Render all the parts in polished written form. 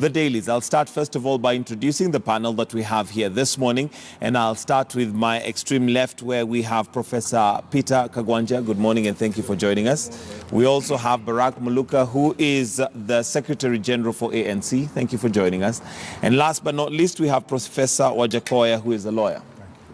the dailies. I'll start first of all by introducing the panel that we have here this morning, and I'll start with my extreme left, where we have Professor Peter Kagwanja. Good morning and thank you for joining us. We also have Barack Muluka, who is the Secretary General for ANC. Thank you for joining us. And last but not least, we have Professor Wajakoya, who is a lawyer.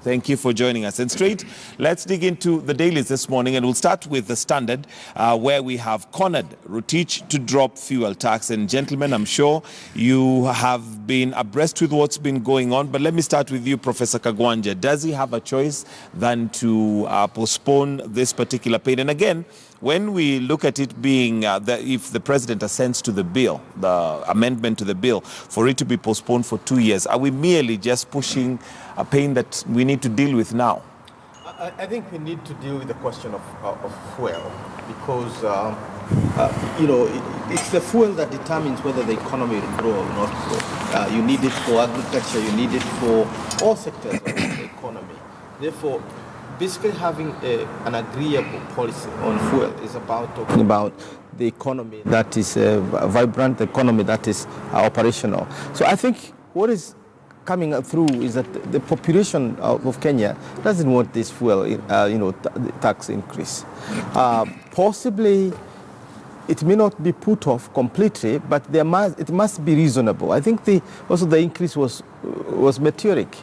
Thank you for joining us. And straight, let's dig into the dailies this morning, and we'll start with the Standard, where we have cornered Rotich to drop fuel tax. And gentlemen, I'm sure you have been abreast with what's been going on, but let me start with you, Professor Kagwanja. Does he have a choice than to postpone this particular pain? And again, when we look at it being if the president assents to the bill, the amendment to the bill, for it to be postponed for 2 years, are we merely just pushing a pain that we need to deal with now? I think we need to deal with the question of fuel, because it's the fuel that determines whether the economy will grow or not grow. You need it for agriculture, you need it for all sectors of the economy. Therefore, basically having an agreeable policy on fuel is about talking about the economy that is a vibrant economy that is operational. So I think what is coming through is that the population of Kenya doesn't want this fuel, tax increase. Possibly, it may not be put off completely, but it must be reasonable. I think also the increase was meteoric,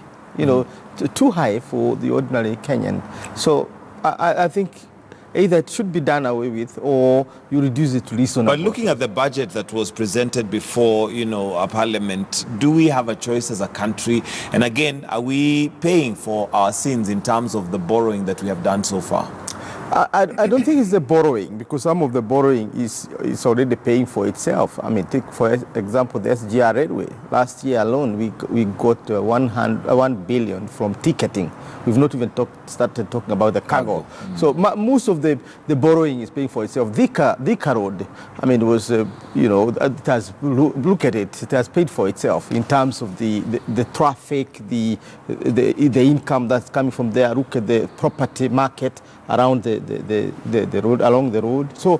too high for the ordinary Kenyan. So I think either it should be done away with, or you reduce it to reasonable. But looking at the budget that was presented before, our parliament, do we have a choice as a country? And again, are we paying for our sins in terms of the borrowing that we have done so far? I don't think it's the borrowing, because some of the borrowing is already paying for itself. I mean, take for example the SGR Railway. Last year alone, we got 1 billion from ticketing. We've not even started talking about the cargo. Mm-hmm. So most of the borrowing is paying for itself. Thika Road, I mean, it was it has, look at it. It has paid for itself in terms of the traffic, the income that's coming from there. Look at the property market around the road, along the road. So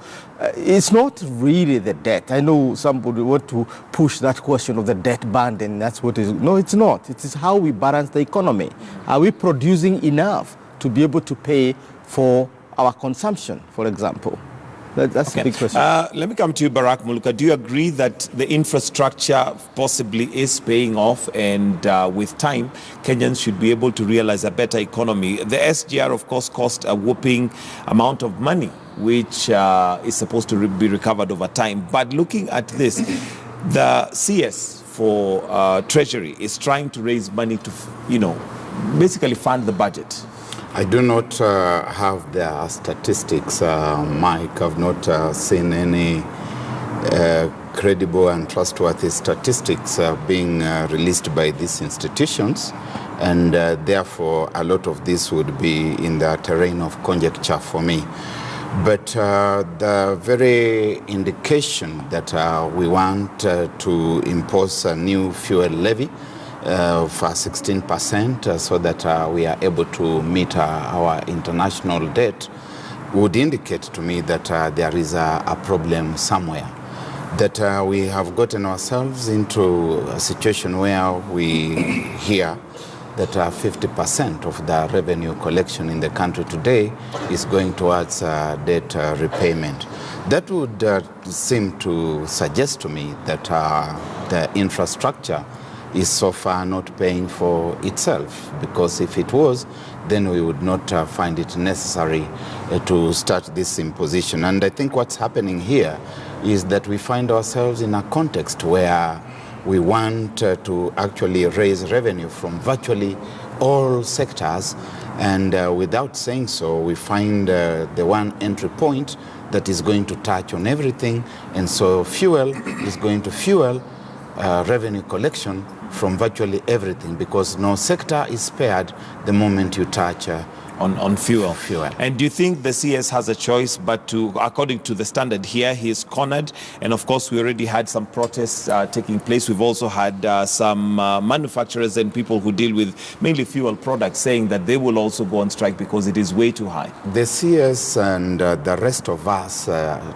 it's not really the debt. I know somebody want to push that question of the debt burden. That's what it is. No, it's not. It is how we balance the economy. Are we producing enough to be able to pay for our consumption, for example? That's okay. A big question. Let me come to you, Barack Muluka. Do you agree that the infrastructure possibly is paying off, and with time, Kenyans should be able to realize a better economy? The SGR, of course, cost a whopping amount of money, which is supposed to be recovered over time. But looking at this, the CS for Treasury is trying to raise money to, basically fund the budget. I do not have the statistics, Mike. I've not seen any credible and trustworthy statistics being released by these institutions, and therefore a lot of this would be in the terrain of conjecture for me. But the very indication that we want to impose a new fuel levy for 16%, so that we are able to meet our international debt, would indicate to me that there is a problem somewhere. That we have gotten ourselves into a situation where we hear that 50% of the revenue collection in the country today is going towards debt repayment. That would seem to suggest to me that the infrastructure is so far not paying for itself, because if it was, then we would not find it necessary to start this imposition. And I think what's happening here is that we find ourselves in a context where we want to actually raise revenue from virtually all sectors, and without saying so, we find the one entry point that is going to touch on everything, and so fuel is going to fuel revenue collection from virtually everything, because no sector is spared the moment you touch on fuel. Fuel. And do you think the CS has a choice but to, according to the standard here, he is cornered? And of course, we already had some protests taking place. We've also had some manufacturers and people who deal with mainly fuel products saying that they will also go on strike because it is way too high. The CS and the rest of us,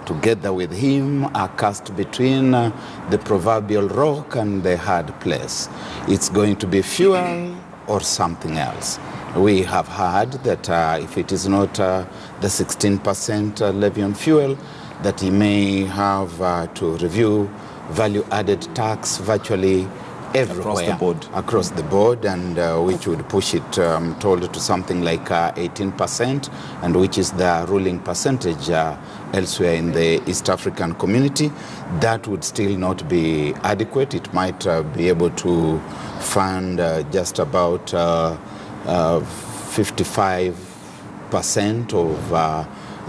together with him, are cast between the proverbial rock and the hard place. It's going to be fuel or something else. We have heard that if it is not the 16% levy on fuel, that he may have to review value-added tax virtually everywhere. Across the board, and which would push it, I'm told, to something like 18%, and which is the ruling percentage elsewhere in the East African community. That would still not be adequate. It might be able to fund just about 55% of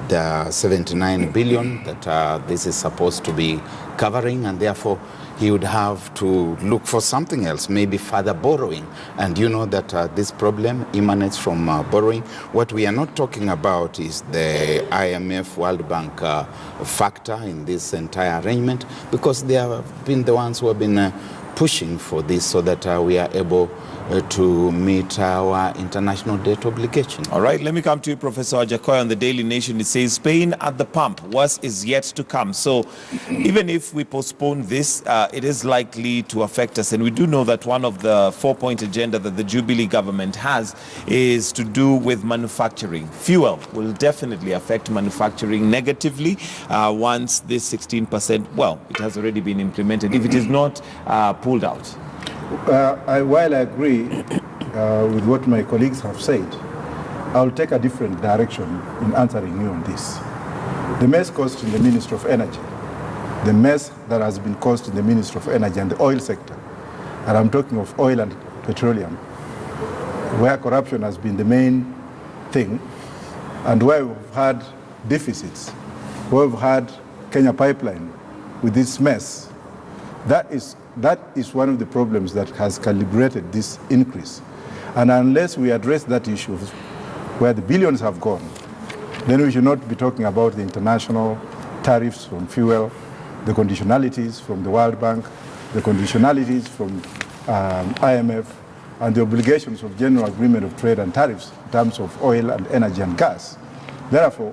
the 79 billion that this is supposed to be covering, and therefore he would have to look for something else, maybe further borrowing. And you know that this problem emanates from borrowing. What we are not talking about is the IMF World Bank factor in this entire arrangement, because they have been the ones who have been pushing for this so that we are able to meet our international debt obligation. All right, let me come to you, Professor Ajakoya. On the Daily Nation, it says, Spain at the pump, worse is yet to come. So even if we postpone this, it is likely to affect us. And we do know that one of the 4-point agenda that the Jubilee government has is to do with manufacturing. Fuel will definitely affect manufacturing negatively once this 16%, well, it has already been implemented, if it is not pulled out. While I agree with what my colleagues have said, I'll take a different direction in answering you on this. The mess caused in the Ministry of Energy, the mess that has been caused in the Ministry of Energy and the oil sector, and I'm talking of oil and petroleum, where corruption has been the main thing, and where we've had deficits, where we've had Kenya Pipeline with this mess, that is one of the problems that has calibrated this increase. And unless we address that issue where the billions have gone, then we should not be talking about the international tariffs from fuel, the conditionalities from the World Bank, the conditionalities from IMF, and the obligations of General Agreement of Trade and Tariffs in terms of oil and energy and gas. Therefore,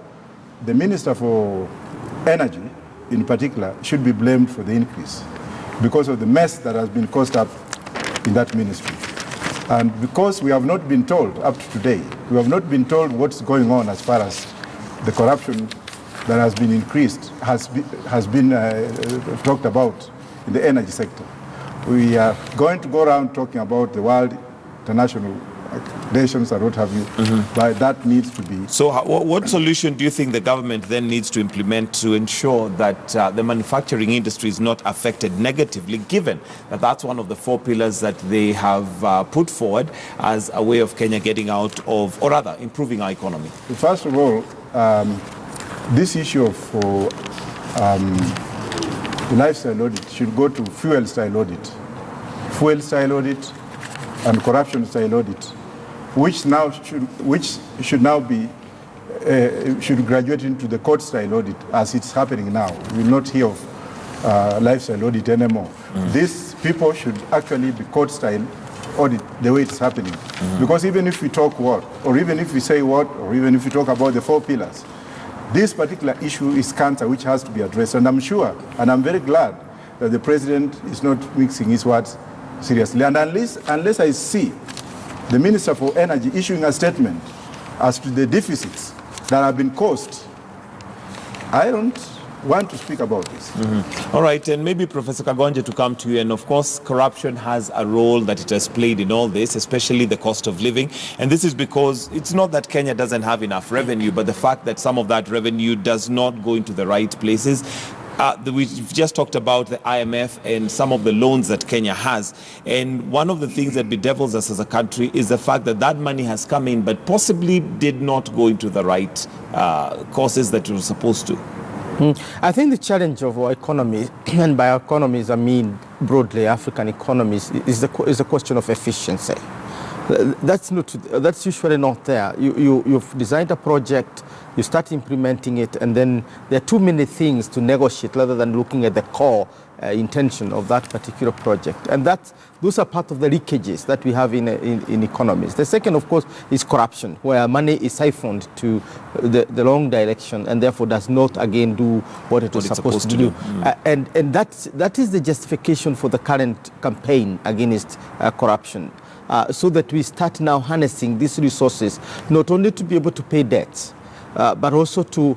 the Minister for Energy, in particular, should be blamed for the increase, because of the mess that has been caused up in that ministry. And because we have not been told up to today, we have not been told what's going on as far as the corruption that has been increased, has been talked about in the energy sector. We are going to go around talking about the world, international nations and what have you, but that needs to be. So what solution do you think the government then needs to implement to ensure that the manufacturing industry is not affected negatively, given that that's one of the 4 pillars that they have put forward as a way of Kenya getting out of, or rather, improving our economy? First of all, this issue of the lifestyle audit should go to fuel style audit and corruption style audit, which should now be should graduate into the court style audit as it's happening now. We will not hear of lifestyle audit anymore. These people should actually be court style audit the way it's happening. Because even if we talk what, or even if we say what, or even if we talk about the 4 pillars, this particular issue is cancer which has to be addressed. And I'm sure, and I'm very glad that the president is not mixing his words seriously. And unless I see the Minister for Energy issuing a statement as to the deficits that have been caused, I don't want to speak about this. All right, and maybe Professor Kagwanja, to come to you, and of course corruption has a role that it has played in all this, especially the cost of living, and this is because it's not that Kenya doesn't have enough revenue, but the fact that some of that revenue does not go into the right places. We've just talked about the IMF and some of the loans that Kenya has. And one of the things that bedevils us as a country is the fact that that money has come in, but possibly did not go into the right causes that it was supposed to. I think the challenge of our economy, and by economies I mean broadly African economies, is the question of efficiency. That's usually not there. You've designed a project, you start implementing it, and then there are too many things to negotiate rather than looking at the core intention of that particular project. And those are part of the leakages that we have in economies. The second, of course, is corruption, where money is siphoned to the wrong direction and therefore does not again do what it was supposed to do. And that is the justification for the current campaign against corruption. So that we start now harnessing these resources, not only to be able to pay debts, but also to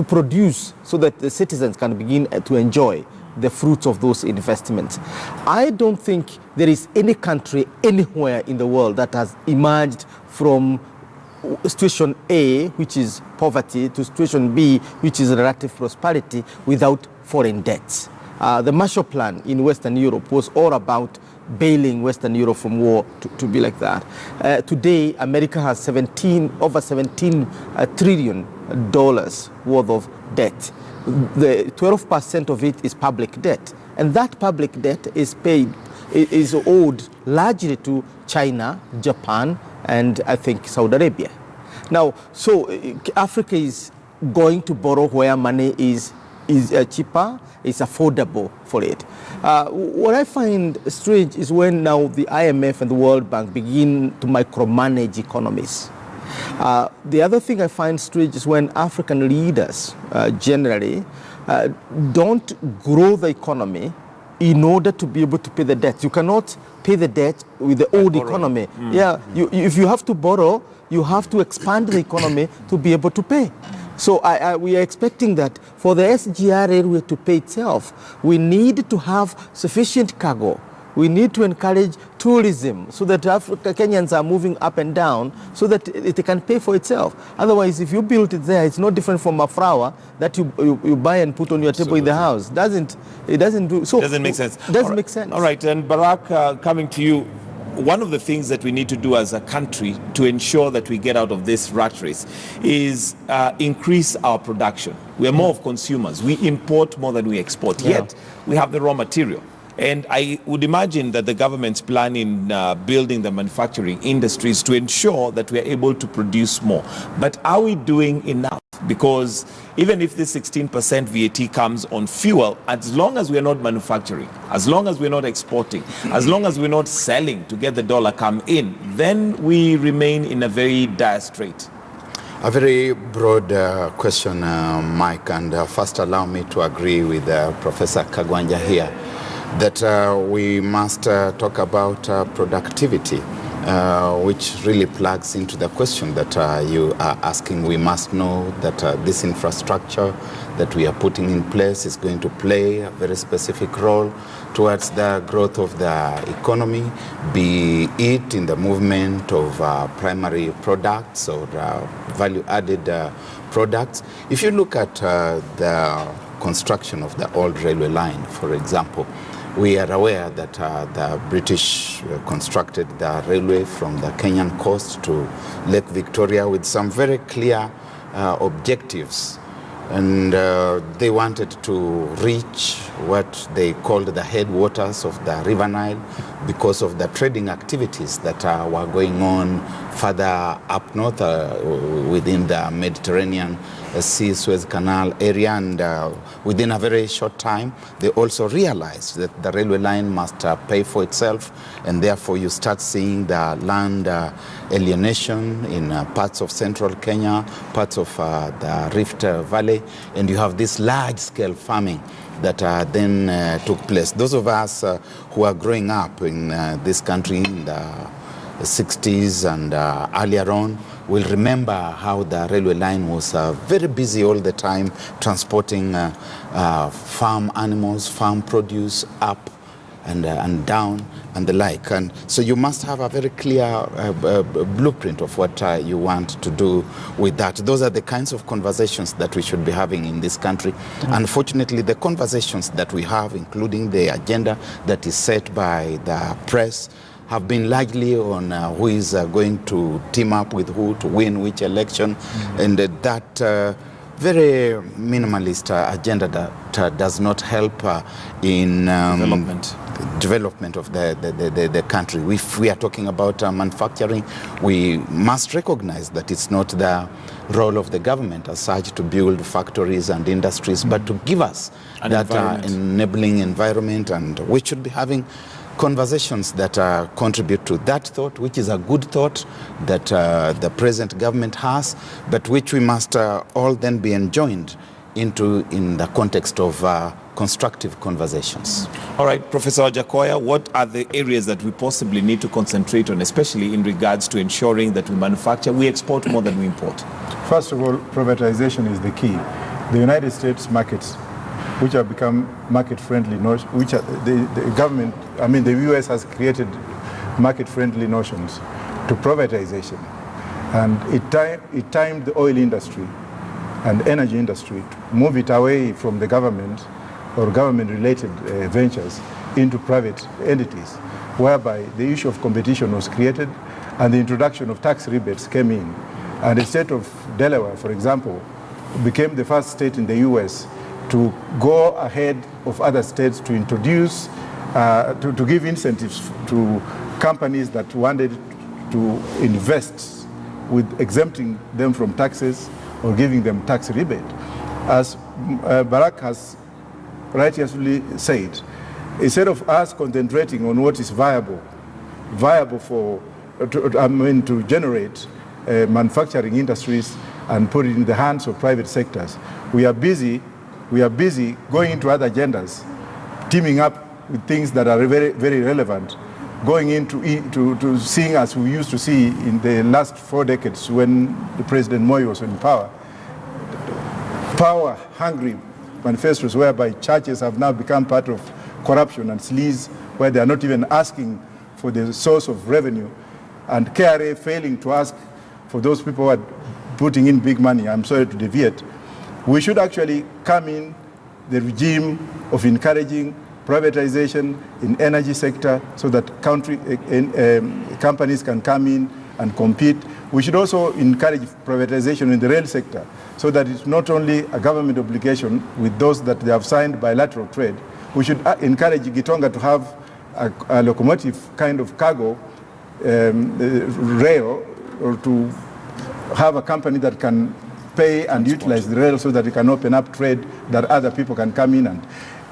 produce so that the citizens can begin to enjoy the fruits of those investments. I don't think there is any country anywhere in the world that has emerged from situation A, which is poverty, to situation B, which is relative prosperity, without foreign debts. The Marshall Plan in Western Europe was all about bailing Western Europe from war to be like that. Today, America has over $17 trillion worth of debt. The 12% of it is public debt, and that public debt is owed largely to China, Japan, and I think Saudi Arabia. Now, so Africa is going to borrow where money is cheaper, is affordable for it. What I find strange is when now the IMF and the World Bank begin to micromanage economies. The other thing I find strange is when African leaders generally don't grow the economy in order to be able to pay the debt. You cannot pay the debt with the old economy. Yeah, if you have to borrow, you have to expand the economy to be able to pay. So we are expecting that for the SGR railway to pay itself, we need to have sufficient cargo. We need to encourage tourism so that Kenyans are moving up and down so that it can pay for itself. Otherwise, if you build it there, it's no different from a flower that you buy and put on your table in the house. It doesn't make sense. Doesn't make sense. All right, and Barak, coming to you. One of the things that we need to do as a country to ensure that we get out of this rat race is increase our production. We are more of consumers. We import more than we export. Yet we have the raw material. And I would imagine that the government's plan in building the manufacturing industries to ensure that we are able to produce more. But are we doing enough? Because even if this 16% VAT comes on fuel, as long as we're not manufacturing, as long as we're not exporting, as long as we're not selling to get the dollar come in, then we remain in a very dire strait. A very broad question, Mike, and first allow me to agree with Professor Kagwanja here that we must talk about productivity, which really plugs into the question that you are asking. We must know that this infrastructure that we are putting in place is going to play a very specific role towards the growth of the economy, be it in the movement of primary products or value-added products. If you look at the construction of the old railway line, for example, we are aware that the British constructed the railway from the Kenyan coast to Lake Victoria with some very clear objectives. And they wanted to reach what they called the headwaters of the River Nile because of the trading activities that were going on further up north within the Mediterranean Sea, Suez Canal area. And within a very short time, they also realized that the railway line must pay for itself. And therefore, you start seeing the land alienation in parts of central Kenya, parts of the Rift Valley, and you have this large-scale farming that then took place. Those of us who are growing up in this country in the 60s and earlier on will remember how the railway line was very busy all the time transporting farm animals, farm produce up and down and the like. And so you must have a very clear blueprint of what you want to do with that. Those are the kinds of conversations that we should be having in this country. Unfortunately, the conversations that we have, including the agenda that is set by the press, have been largely on who is going to team up with who to win which election. And that very minimalist agenda that does not help in development of the country. If we are talking about manufacturing, we must recognize that it's not the role of the government as such to build factories and industries, but to give us that enabling environment, and we should be having conversations that contribute to that thought, which is a good thought that the present government has, but which we must all then be enjoined into in the context of constructive conversations. All right, Professor Ojakoya, what are the areas that we possibly need to concentrate on, especially in regards to ensuring that we manufacture, we export more than we import? First of all, privatization is the key. The United States markets, which have become market-friendly, which are the government, I mean the US has created market-friendly notions to privatization. And it timed the oil industry and energy industry to move it away from the government or government-related ventures into private entities, whereby the issue of competition was created and the introduction of tax rebates came in. And the state of Delaware, for example, became the first state in the US to go ahead of other states to introduce, to give incentives to companies that wanted to invest, with exempting them from taxes or giving them tax rebate. As Barack has righteously said, instead of us concentrating on what is viable to generate manufacturing industries and put it in the hands of private sectors, we are busy going into other agendas, teaming up with things that are very, very relevant, going into seeing as we used to see in the last 4 decades when the President Moi was in power, power-hungry manifestos whereby churches have now become part of corruption and sleaze, where they are not even asking for the source of revenue, and KRA failing to ask for those people who are putting in big money. I'm sorry to deviate. We should actually come in the regime of encouraging privatization in energy sector so that companies can come in and compete. We should also encourage privatization in the rail sector so that it's not only a government obligation with those that they have signed bilateral trade. We should encourage Gitonga to have a locomotive kind of cargo rail, or to have a company that can pay and utilize the rail so that it can open up trade that other people can come in. And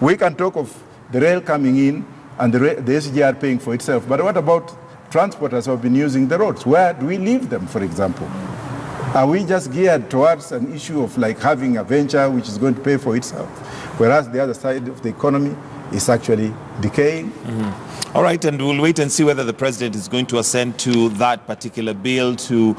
we can talk of the rail coming in and the SGR paying for itself, but what about transporters who have been using the roads? Where do we leave them, for example? Are we just geared towards an issue of like having a venture which is going to pay for itself, whereas the other side of the economy is actually decaying? All right, and we'll wait and see whether the president is going to assent to that particular bill to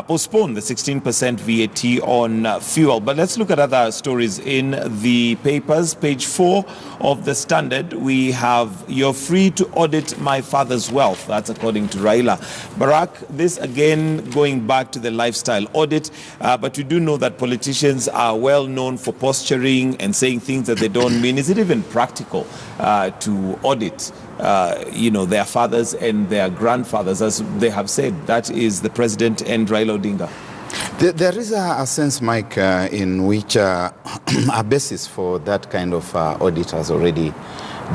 postpone the 16% VAT on fuel. But let's look at other stories in the papers. Page 4 of the Standard, we have, "You're free to audit my father's wealth." That's according to Raila. Barack, this again going back to the lifestyle audit, but you do know that politicians are well known for posturing and saying things that they don't mean. Is it even practical to audit their fathers and their grandfathers, as they have said? That is the president and Raila Odinga. There is a sense, Mike, in which a basis for that kind of audit has already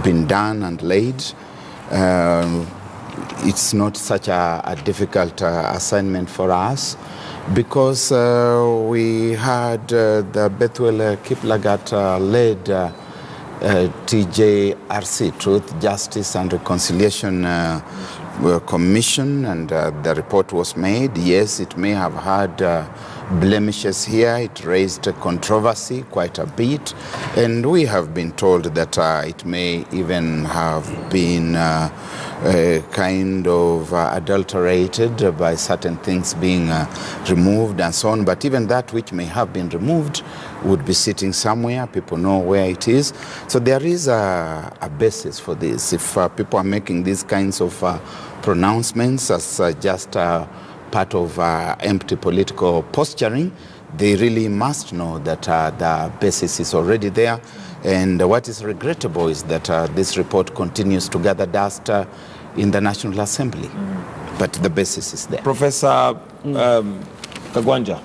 been done and laid. It's not such a difficult assignment for us, because we had the Bethuel Kiplagat-led TJRC, Truth, Justice and Reconciliation Commission, and the report was made. Yes, it may have had blemishes here. It raised controversy quite a bit, and we have been told that it may even have been kind of adulterated by certain things being removed and so on. But even that which may have been removed would be sitting somewhere. People know where it is. So there is a basis for this. If people are making these kinds of pronouncements as just part of empty political posturing, they really must know that the basis is already there. And what is regrettable is that this report continues to gather dust in the National Assembly. But the basis is there. Professor Kagwanja,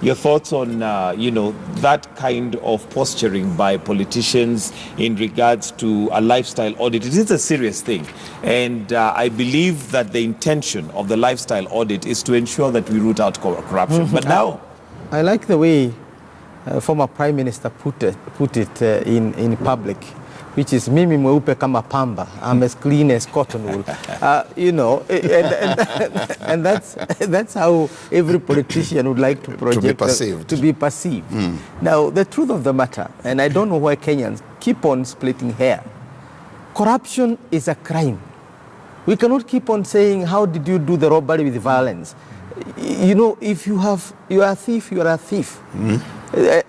Your thoughts on, that kind of posturing by politicians in regards to a lifestyle audit? It is a serious thing. And I believe that the intention of the lifestyle audit is to ensure that we root out corruption. But now... I like the way former Prime Minister put it in public, which is mimi mweupe kama pamba, I'm as clean as cotton wool. And that's how every politician would like to project to be perceived. Now, the truth of the matter, and I don't know why Kenyans keep on splitting hair, corruption is a crime. We cannot keep on saying, how did you do the robbery with violence? If you are a thief, you are a thief.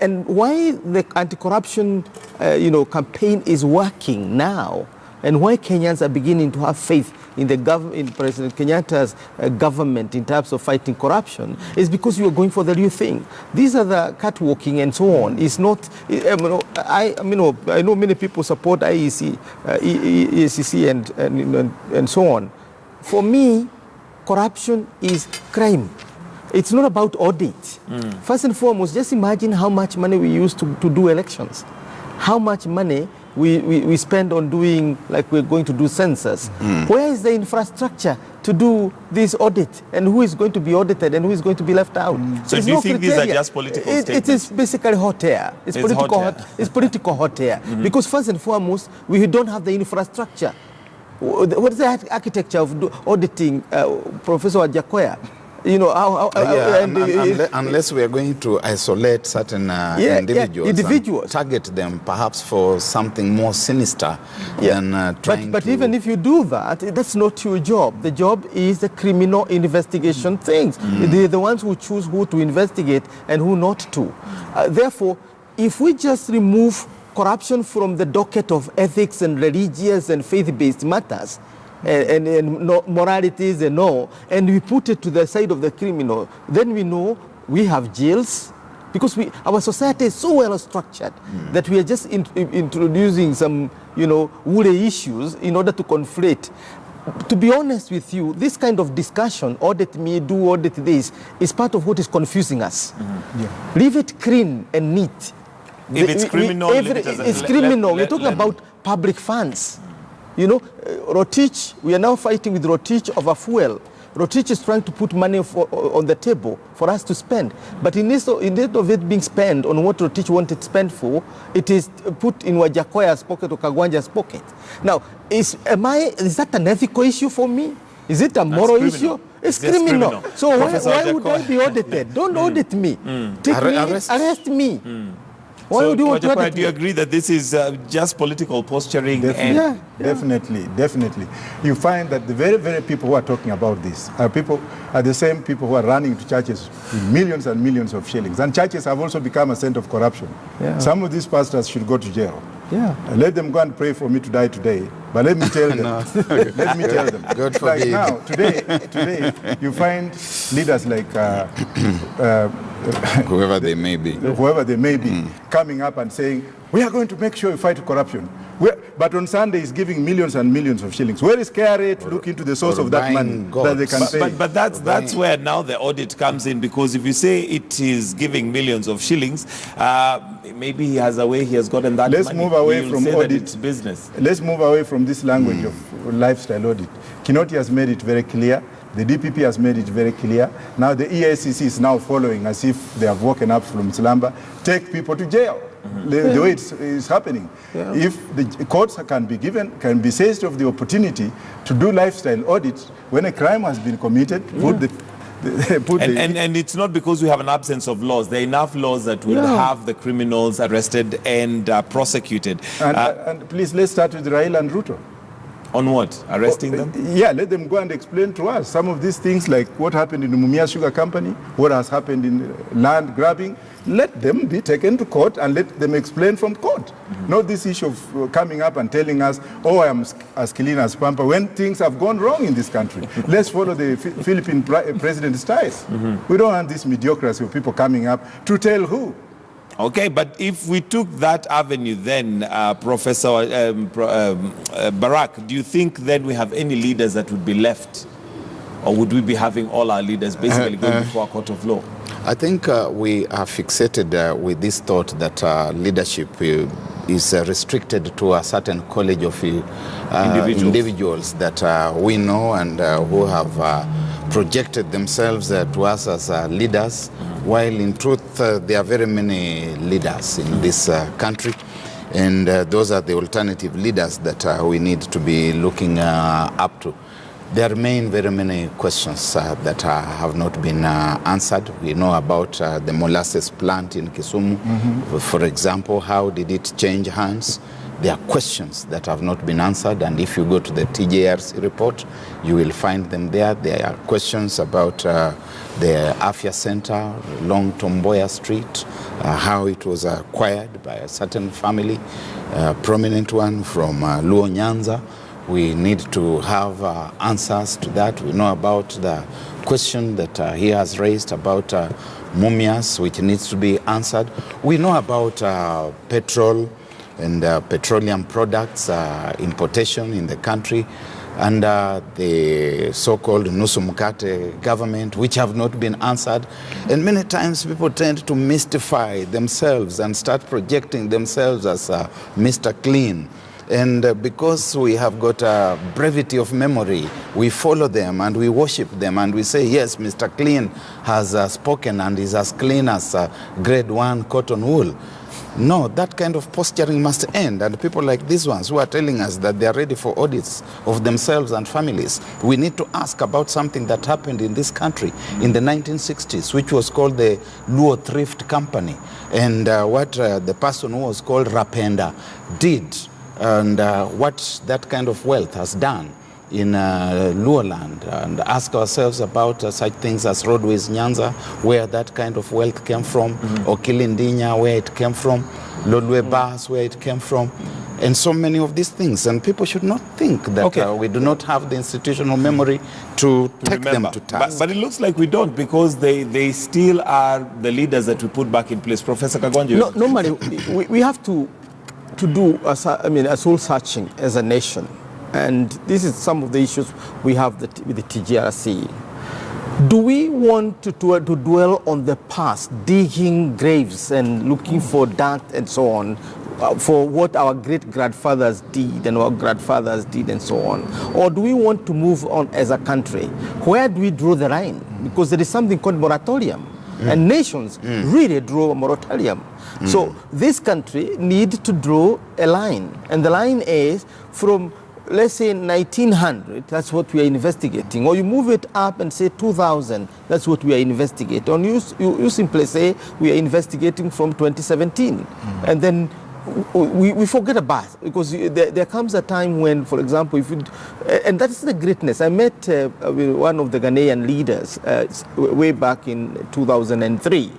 And why the anti-corruption, campaign is working now, and why Kenyans are beginning to have faith in in President Kenyatta's government in terms of fighting corruption, is because you are going for the real thing. These are the catwalking and so on. It's not. I know many people support EACC and so on. For me, corruption is crime. It's not about audit. First and foremost, just imagine how much money we use to do elections. How much money we spend on doing, like we're going to do census. Where is the infrastructure to do this audit? And who is going to be audited and who is going to be left out? So do you think these are just political statements? It is basically hot air. It's political hot air. Because first and foremost, we don't have the infrastructure. What is the architecture of auditing Professor Ajakoya? Unless we are going to isolate certain individuals and target them perhaps for something more sinister than trying but even if you do that, that's not your job. The job is the criminal investigation things. They're the ones who choose who to investigate and who not to. Therefore, if we just remove corruption from the docket of ethics and religious and faith-based matters, and moralities and all, and we put it to the side of the criminal, then we know we have jails, because our society is so well structured that we are just introducing some, woolly issues in order to conflate. To be honest with you, this kind of discussion, audit me, do audit this, is part of what is confusing us. Leave it clean and neat. If it's criminal, it's criminal. We're talking about public funds. Rotich, we are now fighting with Rotich over fuel. Rotich is trying to put money on the table for us to spend. But instead of it being spent on what Rotich wanted to spend for, it is put in Wajakoya's pocket or Kagwanja's pocket. Now, is that an ethical issue for me? Is it a moral issue? It's criminal. So why would I be audited? Don't audit me. Arrest me. So, do you agree that this is just political posturing? Definitely. You find that the very, very people who are talking about this are the same people who are running to churches with millions and millions of shillings. And churches have also become a center of corruption. Some of these pastors should go to jail. Let them go and pray for me to die today. But let me tell them. Let me tell them. God forbid. Like now, today, you find leaders like whoever they may be, coming up and saying, we are going to make sure we fight corruption. But on Sunday, he's giving millions and millions of shillings. Where is KRA to look into the source of that money that they can pay? But that's where now the audit comes in, because if you say it is giving millions of shillings, maybe he has a way he has gotten that money. Let's move away from audit business. Let's move away from this language of lifestyle audit. Kinoti has made it very clear. The DPP has made it very clear. Now the EACC is now following as if they have woken up from slumber. Take people to jail. The way it's happening. If the courts can be seized of the opportunity to do lifestyle audits when a crime has been committed, and it's not because we have an absence of laws. There are enough laws that will have the criminals arrested and prosecuted. And please, let's start with Raila and Ruto. On what? Arresting them? Yeah, let them go and explain to us some of these things, like what happened in the Mumia Sugar Company, what has happened in land grabbing. Let them be taken to court and let them explain from court. Not this issue of coming up and telling us, oh, I am as clean as Pampa, when things have gone wrong in this country. Let's follow the Philippine president's style. We don't want this mediocrity of people coming up to tell who. Okay, but if we took that avenue then, Professor Barak, do you think then we have any leaders that would be left? Or would we be having all our leaders basically going before a court of law? I think we are fixated with this thought that leadership is restricted to a certain college of individuals that we know and who have projected themselves to us as leaders, while in truth there are very many leaders in this country, and those are the alternative leaders that we need to be looking up to. There remain very many questions that have not been answered. We know about the molasses plant in Kisumu. For example, how did it change hands? There are questions that have not been answered, and if you go to the TJRC report, you will find them there. There are questions about the Afya Center along Tomboya Street, how it was acquired by a certain family, a prominent one from Luo Nyanza. We need to have answers to that. We know about the question that he has raised about mumias, which needs to be answered. We know about petrol and petroleum products importation in the country under the so-called Nusu Mkate government, which have not been answered. And many times people tend to mystify themselves and start projecting themselves as Mr. Clean. And because we have got a brevity of memory, we follow them and we worship them and we say, yes, Mr. Clean has spoken and is as clean as grade 1 cotton wool. No, that kind of posturing must end. And people like these ones who are telling us that they are ready for audits of themselves and families, we need to ask about something that happened in this country in the 1960s, which was called the Luo Thrift Company. And what the person who was called Rapenda did, and what that kind of wealth has done in Luo land, and ask ourselves about such things as Roadways Nyanza, where that kind of wealth came from, or Kilindinya, where it came from, Lodwe Bas, where it came from, and so many of these things. And people should not think that we do not have the institutional memory to take them to task. But it looks like we don't, because they still are the leaders that we put back in place. Professor Kagwanja? No, normally, we have to do a soul searching as a nation, and this is some of the issues we have with the TJRC. Do we want to dwell on the past, digging graves and looking for dirt and so on, for what our great-grandfathers did and our grandfathers did and so on? Or do we want to move on as a country? Where do we draw the line? Because there is something called moratorium. And nations really draw a moratorium. So this country needs to draw a line. And the line is from, let's say, 1900, that's what we are investigating. Or you move it up and say 2000, that's what we are investigating. Or you simply say we are investigating from 2017. And then we forget about it, because there comes a time when, for example, and that is the greatness. I met with one of the Ghanaian leaders way back in 2003,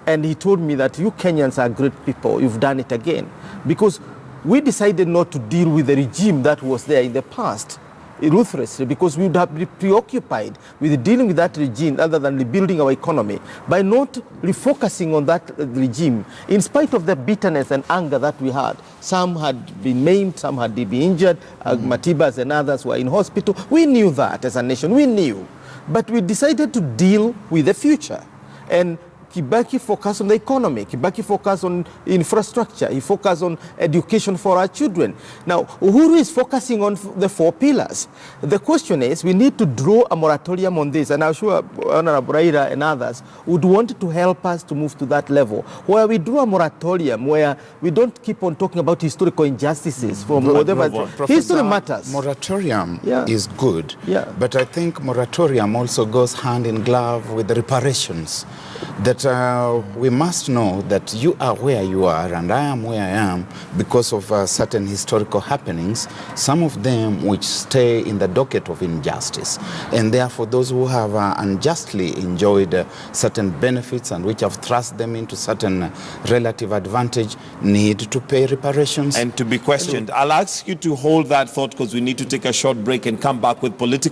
and he told me that you Kenyans are great people, you've done it again, because we decided not to deal with the regime that was there in the past ruthlessly, because we would have been preoccupied with dealing with that regime rather than rebuilding our economy, by not refocusing on that regime, in spite of the bitterness and anger that we had. Some had been maimed, some had been injured, Matibas and others were in hospital. We knew that as a nation, we knew. But we decided to deal with the future. And Kibaki focused on the economy. Kibaki focused on infrastructure. He focused on education for our children. Now, Uhuru is focusing on the 4 pillars. The question is, we need to draw a moratorium on this. And I'm sure Honorable Raila and others would want to help us to move to that level, where we draw a moratorium, where we don't keep on talking about historical injustices from whatever. History matters. Moratorium is good, but I think moratorium also goes hand in glove with the reparations. That we must know that you are where you are and I am where I am because of certain historical happenings, some of them which stay in the docket of injustice. And therefore those who have unjustly enjoyed certain benefits and which have thrust them into certain relative advantage need to pay reparations. And to be questioned. I'll ask you to hold that thought, because we need to take a short break and come back with political